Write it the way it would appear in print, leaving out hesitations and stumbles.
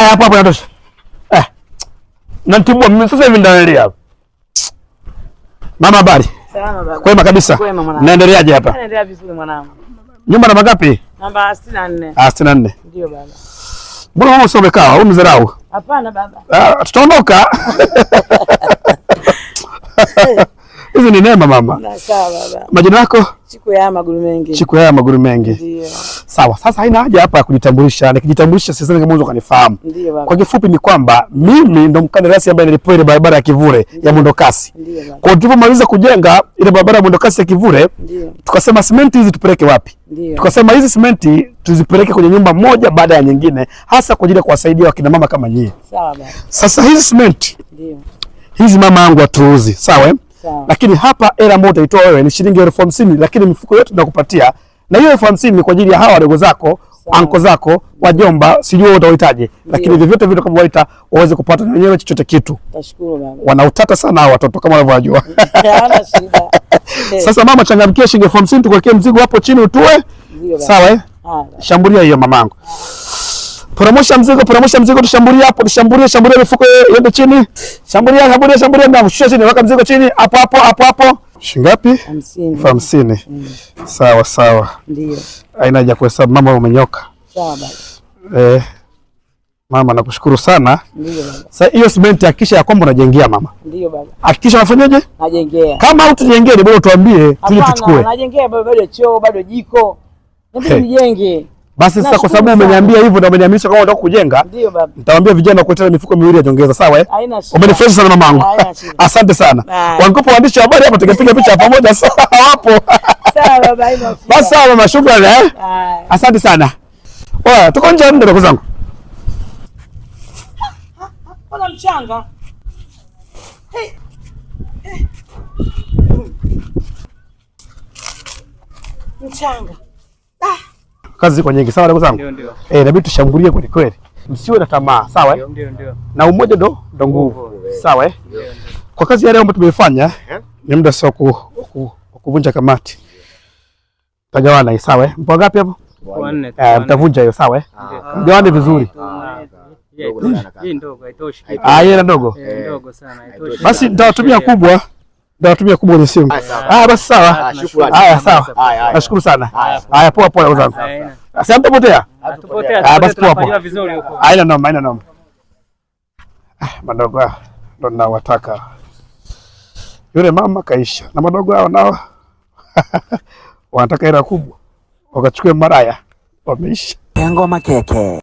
Haya hapo hapo inatosha. Natibua mimi sasa hivi ndaendelea hapa. Mama habari? Salama baba. Kwema kabisa. Kwema mwanangu. Naendeleaje hapa? Naendelea vizuri mwanangu. Nyumba namba ngapi? Namba 64. 64. Ndio baba. Mbona wewe usome kaa au mzarau? Hapana baba. Tutaondoka. Hizi ni neema mama. Na sawa baba. Majina yako? Chikuya Maguru Mengi. Chikuya Maguru Mengi. Ndio. Sawa, sasa haina haja hapa ya kujitambulisha. Nikijitambulisha sasa kama mwanzo kanifahamu. Ndio baba. Kwa kifupi ni kwamba mimi ndo mkandarasi ambaye nilipewa ile barabara ya Kivule ya mwendokasi. Ndio baba. Kwa tulipomaliza kujenga ile barabara ya mwendokasi ya Kivule, tukasema simenti hizi tupeleke wapi? Ndio. Tukasema hizi simenti tuzipeleke kwenye nyumba moja baada ya nyingine, hasa kwa ajili ya kuwasaidia wakina mama kama nyie. Sawa baba. Sasa hizi simenti hizi mama yangu atuuzi, sawa? Lakini hapa hela ambayo utaitoa wewe ni shilingi 50,000, lakini mifuko yote tunakupatia. Na hiyo 50,000 ni kwa ajili ya hawa wadogo zako, anko zako, wajomba, sijui wewe utawahitaji. Lakini vyovyote vile kama waita waweze kupata wenyewe chochote kitu. Tashukuru baba. Wanautata sana hao watoto kama unavyojua. Hawana shida. Sasa mama, changamkia shilingi 50,000 tukuwekee mzigo hapo chini utue. Sawa Shambulia hiyo mamangu. Promosha mzigo tushambulie hapo, tushambulie mifuko yote chini. Shambulia na shusha chini, weka mzigo chini hapo. Shingapi? 50. Sawa. Ndio. Haina haja kuhesabu mama, umenyoka. Sawa baba. Mama nakushukuru sana. Ndio baba. Sasa hiyo simenti hakikisha ya kwamba unajengea mama. Ndio baba. Hakikisha unafanyaje? Najengea. Kama hutujengea ni bora tuambie tuje tuchukue. Najengea bado choo, bado jiko. Ndio nijenge. Basi sasa kwa sababu umeniambia hivyo na umeniamisha kama unataka kujenga, ndio baba. Nitawaambia vijana kuletea mifuko miwili ya nyongeza, sawa Haina shida. Umenifurahisha sana mamangu. Asante sana. Wanikopo waandishi wa habari hapa tukapiga picha pamoja sawa hapo. Sawa baba, haina shida. Basi sawa mama, shukrani Asante sana. Oya, tuko nje ndio zangu. Ona mchanga. Mchanga. Kazi ziko nyingi, sawa ndugu zangu? Ndio. Inabidi tushambulie kweli kweli. Msiwe na tamaa, sawa Ndio. Na umoja ndo nguvu. Sawa Kwa kazi ya leo ambayo tumeifanya, ni muda sio kuvunja kamati. Tagawana hii, sawa Mpo ngapi hapo? 4. Mtavunja hiyo, sawa Mgawane vizuri. Hii ndogo haitoshi. Hii ndogo. Ndogo sana haitoshi. Basi nitawatumia kubwa. Nitawatumia kubwa kwenye simu. Basi sawa. Shukrani. Sawa. Nashukuru sana. Haya poa ndugu zangu. Asante potea. Basi poa vizuri huko. Haina noma. Madogo ndo ninawataka. Yule mama kaisha na madogo hao nao wanataka hela kubwa. Wakachukue maraya. Wameisha. Ngoma keke.